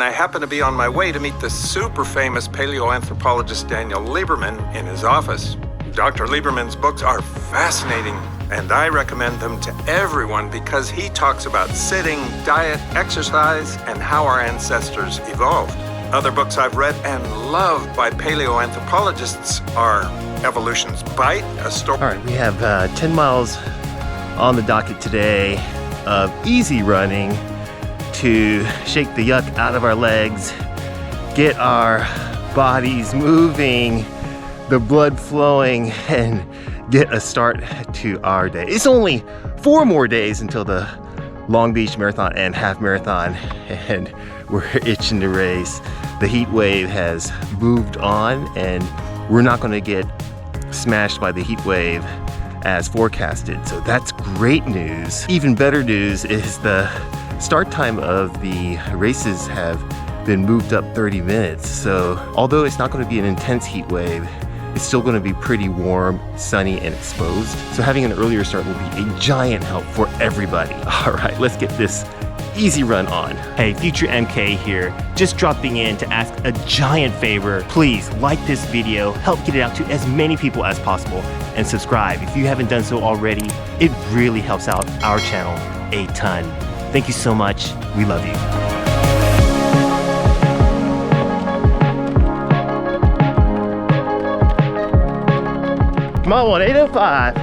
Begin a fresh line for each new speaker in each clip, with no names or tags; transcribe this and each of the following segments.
I happen to be on my way to meet the super famous paleoanthropologist Daniel Lieberman in his office. Dr. Lieberman's books are fascinating, and I recommend them to everyone because he talks about sitting, diet, exercise, and how our ancestors evolved. Other books I've read and loved by paleoanthropologists are Evolution's Bite, a story.
All right, we have 10 miles on the docket today of easy running to shake the yuck out of our legs, get our bodies moving, the blood flowing, and get a start to our day. It's only 4 more days until the Long Beach Marathon and Half Marathon, and we're itching to race. The heat wave has moved on, and we're not going to get smashed by the heat wave as forecasted, so that's great news. Even better news is the start time of the races have been moved up 30 minutes. So although it's not going to be an intense heat wave, it's still going to be pretty warm, sunny, and exposed. So having an earlier start will be a giant help for everybody. All right, let's get this easy run on. Hey, Future MK here, just dropping in to ask a giant favor. Please like this video, help get it out to as many people as possible, and subscribe if you haven't done so already. It really helps out our channel a ton. Thank you so much. We love you. Come on, 8:05.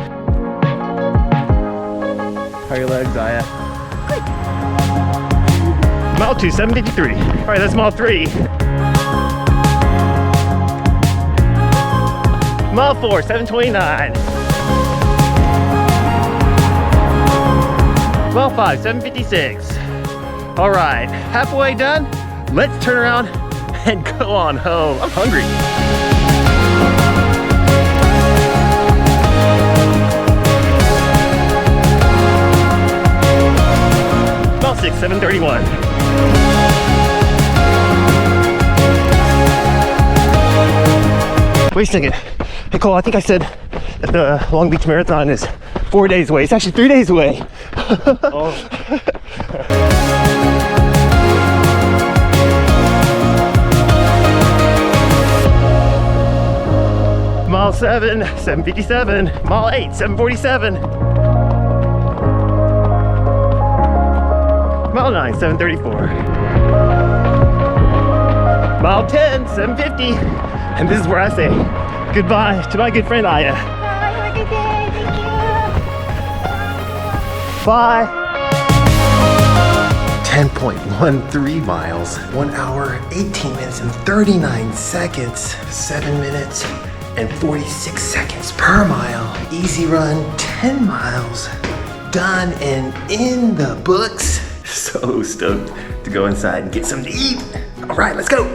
How are your legs, Aya?
Good.
Mile 2, 7:53. All right, that's mile 3. Mile 4, 7:29. Mile 5, 7:56. All right, halfway done. Let's turn around and go on home. I'm hungry. Mile 6, 7:31. Wait a second. Hey Cole, I think I said that the Long Beach Marathon is 4 days away. It's actually 3 days away. Oh. Mile 7, 7:57. Mile 8, 7:47. Mile 9, 7:34. Mile 10, 7:50. And this is where I say goodbye to my good friend Aya.
Bye, have a good day, thank you.
Bye. 10.13 miles, 1 hour, 18 minutes and 39 seconds, 7 minutes and 46 seconds per mile. Easy run, 10 miles, done and in the books. So stoked to go inside and get something to eat. All right, let's go.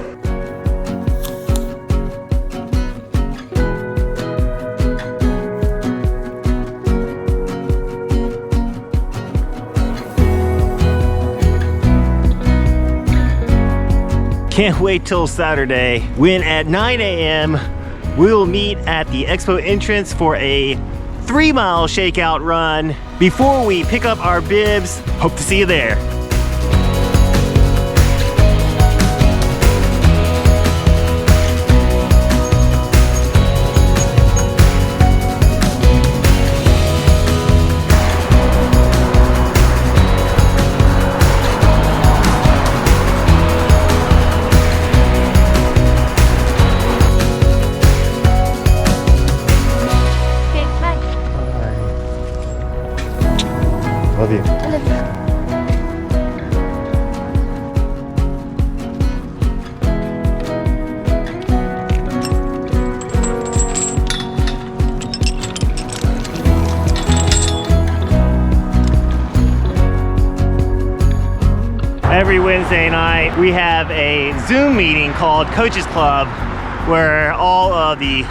Can't wait till Saturday when at 9 a.m. we'll meet at the expo entrance for a 3-mile shakeout run before we pick up our bibs. Hope to see you there. Love you.
I love you.
Every Wednesday night we have a Zoom meeting called Coaches Club where all of the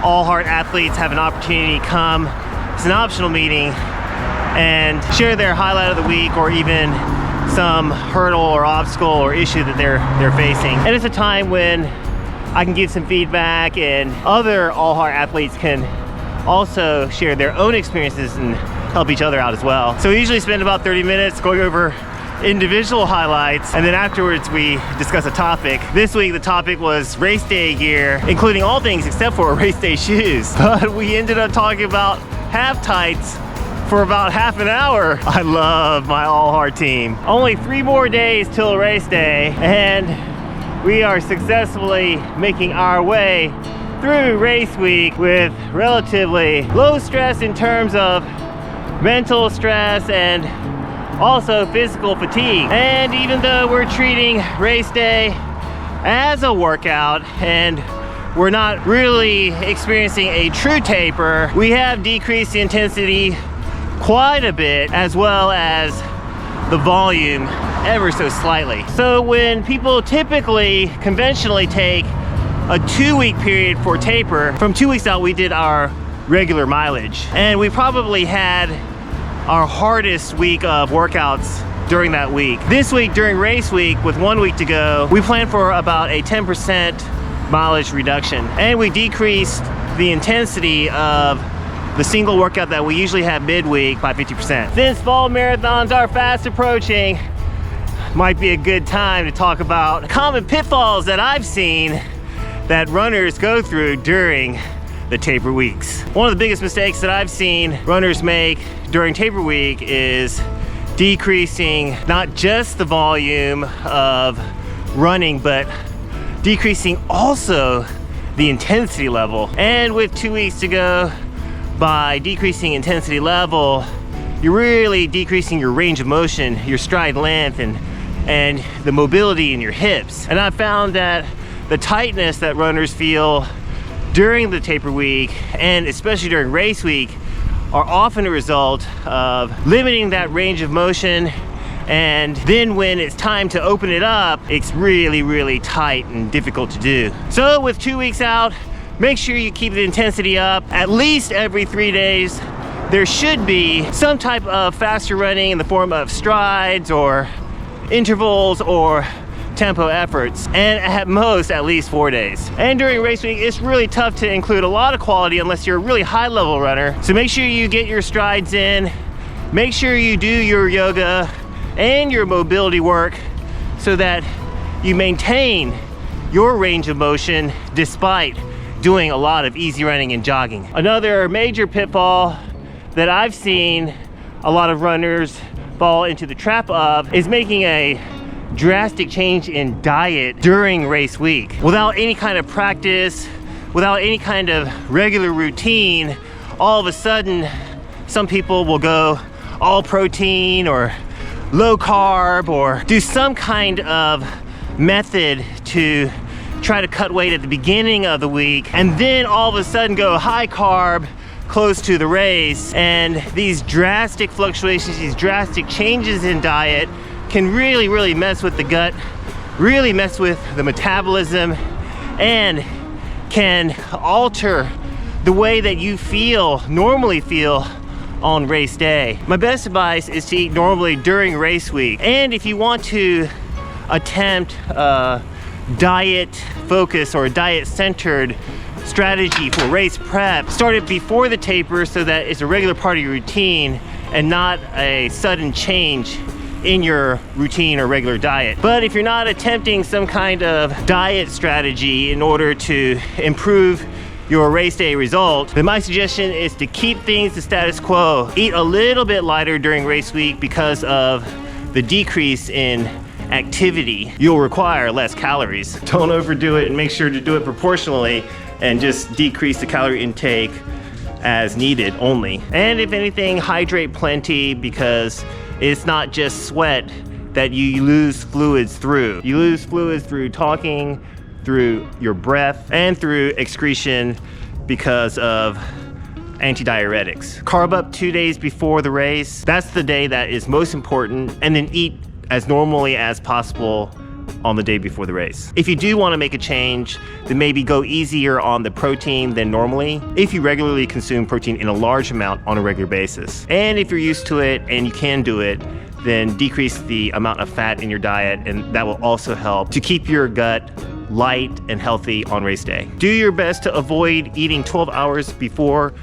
All Heart athletes have an opportunity to come. It's an optional meeting and share their highlight of the week or even some hurdle or obstacle or issue that they're facing. And it's a time when I can give some feedback and other All Heart athletes can also share their own experiences and help each other out as well. So we usually spend about 30 minutes going over individual highlights, and then afterwards we discuss a topic. This week the topic was race day gear, including all things except for race day shoes. But we ended up talking about half tights for about half an hour. I love my AHRC team. Only 3 more days till race day, and we are successfully making our way through race week with relatively low stress in terms of mental stress and also physical fatigue. And even though we're treating race day as a workout and we're not really experiencing a true taper, we have decreased the intensity quite a bit, as well as the volume ever so slightly. So when people typically conventionally take a 2-week period for taper, from 2 weeks out we did our regular mileage, and we probably had our hardest week of workouts during that week. This week, during race week, with 1 week to go, we planned for about a 10% mileage reduction, and we decreased the intensity of the single workout that we usually have midweek by 50%. Since fall marathons are fast approaching, might be a good time to talk about common pitfalls that I've seen that runners go through during the taper weeks. One of the biggest mistakes that I've seen runners make during taper week is decreasing not just the volume of running, but decreasing also the intensity level. And with 2 weeks to go, by decreasing intensity level, you're really decreasing your range of motion, your stride length, and the mobility in your hips. And I've found that the tightness that runners feel during the taper week, and especially during race week, are often a result of limiting that range of motion. And then when it's time to open it up, it's really, really tight and difficult to do. So with 2 weeks out, make sure you keep the intensity up at least every 3 days. There should be some type of faster running in the form of strides or intervals or tempo efforts, and at most at least 4 days. And during race week, it's really tough to include a lot of quality unless you're a really high level runner. So make sure you get your strides in, make sure you do your yoga and your mobility work so that you maintain your range of motion despite doing a lot of easy running and jogging. Another major pitfall that I've seen a lot of runners fall into the trap of is making a drastic change in diet during race week. Without any kind of practice, without any kind of regular routine, all of a sudden some people will go all protein or low carb or do some kind of method to try to cut weight at the beginning of the week, and then all of a sudden go high carb close to the race. And these drastic fluctuations, these drastic changes in diet can really, really mess with the gut, really mess with the metabolism, and can alter the way that you normally feel on race day. My best advice is to eat normally during race week. And if you want to attempt diet focus or diet centered strategy for race prep, start it before the taper so that it's a regular part of your routine and not a sudden change in your routine or regular diet. But if you're not attempting some kind of diet strategy in order to improve your race day result, then my suggestion is to keep things the status quo. Eat a little bit lighter during race week because of the decrease in activity. You'll require less calories. Don't overdo it, and make sure to do it proportionally and just decrease the calorie intake as needed only. And if anything, hydrate plenty, because it's not just sweat that you lose fluids through. You lose fluids through talking, through your breath, and through excretion because of antidiuretics. Carb up 2 days before the race. That's the day that is most important, and then eat as normally as possible on the day before the race. If you do want to make a change, then maybe go easier on the protein than normally if you regularly consume protein in a large amount on a regular basis. And if you're used to it and you can do it, then decrease the amount of fat in your diet, and that will also help to keep your gut light and healthy on race day. Do your best to avoid eating 12 hours before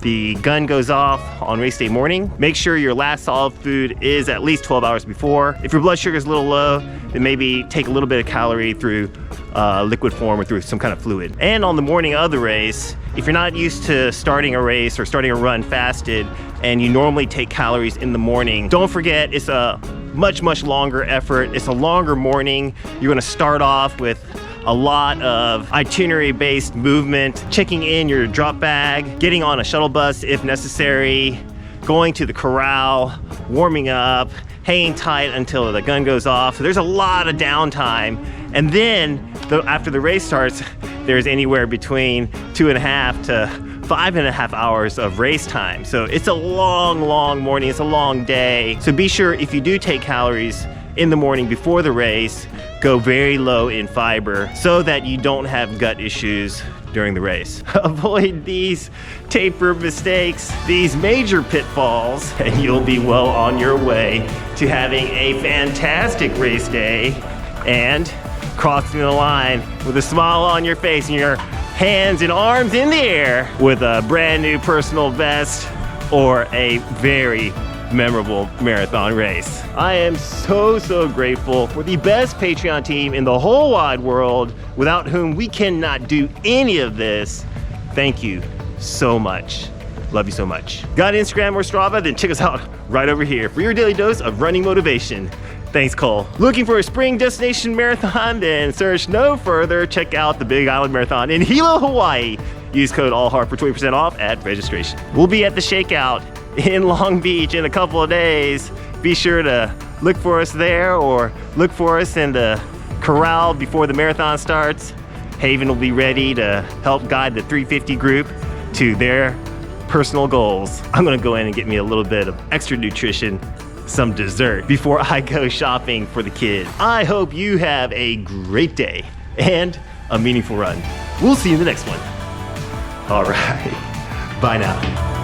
The gun goes off on race day morning. Make sure your last solid food is at least 12 hours before. If your blood sugar is a little low, then maybe take a little bit of calorie through liquid form or through some kind of fluid. And on the morning of the race, if you're not used to starting a race or starting a run fasted, and you normally take calories in the morning, don't forget it's a much longer effort. It's a longer morning. You're gonna start off with a lot of itinerary-based movement, checking in your drop bag, getting on a shuttle bus if necessary, going to the corral, warming up, hanging tight until the gun goes off. So there's a lot of downtime. And then after the race starts, there's anywhere between 2.5 to 5.5 hours of race time. So it's a long morning, it's a long day. So be sure if you do take calories in the morning before the race, go very low in fiber so that you don't have gut issues during the race. Avoid these taper mistakes, these major pitfalls, and you'll be well on your way to having a fantastic race day and crossing the line with a smile on your face and your hands and arms in the air with a brand new personal best or a very memorable marathon race. I am so grateful for the best Patreon team in the whole wide world, without whom we cannot do any of this. Thank you so much. Love you so much. Got Instagram or Strava? Then check us out right over here for your daily dose of running motivation. Thanks, Cole. Looking for a spring destination marathon? Then search no further. Check out the Big Island Marathon in Hilo, Hawaii. Use code ALLHART for 20% off at registration. We'll be at the shakeout in Long Beach in a couple of days. Be sure to look for us there or look for us in the corral before the marathon starts. Haven will be ready to help guide the 350 group to their personal goals. I'm gonna go in and get me a little bit of extra nutrition, some dessert before I go shopping for the kids. I hope you have a great day and a meaningful run. We'll see you in the next one. All right, bye now.